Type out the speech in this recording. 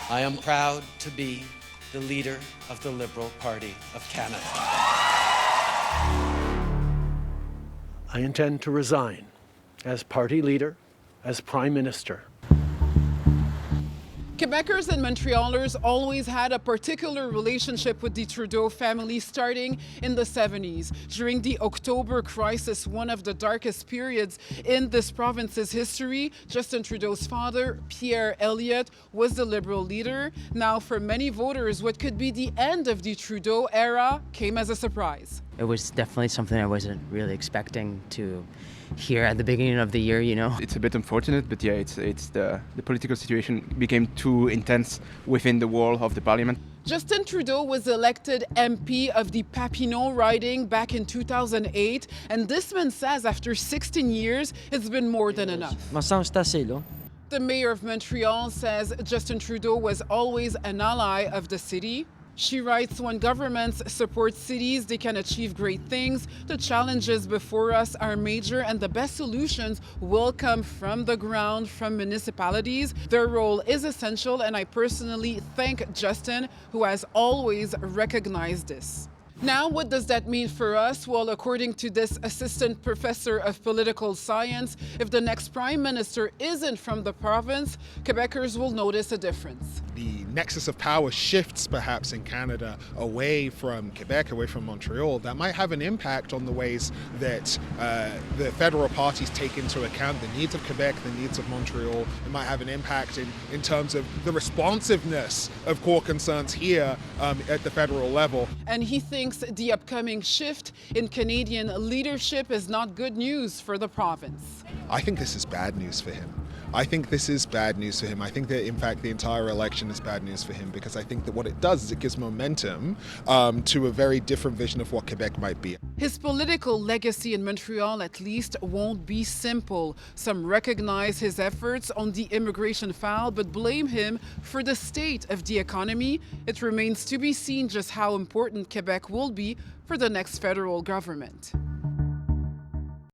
I am proud to be the leader of the Liberal Party of Canada. I intend to resign as party leader, as Prime Minister. Quebecers and Montrealers always had a particular relationship with the Trudeau family starting in the 70s. During the October crisis, one of the darkest periods in this province's history, Justin Trudeau's father, Pierre Elliott, was the Liberal leader. Now, for many voters, what could be the end of the Trudeau era came as a surprise. It was definitely something I wasn't really expecting to hear at the beginning of the year, you know. It's a bit unfortunate, but yeah, it's the political situation became too intense within the wall of the parliament. Justin Trudeau was elected MP of the Papineau riding back in 2008, and this man says after 16 years, it's been more than enough. The mayor of Montreal says Justin Trudeau was always an ally of the city. She writes, when governments support cities, they can achieve great things. The challenges before us are major and the best solutions will come from the ground, from municipalities. Their role is essential and I personally thank Justin, who has always recognized this. Now, what does that mean for us? Well, according to this assistant professor of political science, if the next prime minister isn't from the province, Quebecers will notice a difference. The nexus of power shifts perhaps in Canada away from Quebec, away from Montreal. That might have an impact on the ways that the federal parties take into account the needs of Quebec, the needs of Montreal. It might have an impact in terms of the responsiveness of core concerns here at the federal level. And he thinks the upcoming shift in Canadian leadership is not good news for the province. I think this is bad news for him. I think this is bad news for him. I think that, in fact, the entire election is bad news for him because I think that what it does is it gives momentum to a very different vision of what Quebec might be. His political legacy in Montreal, at least, won't be simple. Some recognize his efforts on the immigration file, but blame him for the state of the economy. It remains to be seen just how important Quebec will be for the next federal government.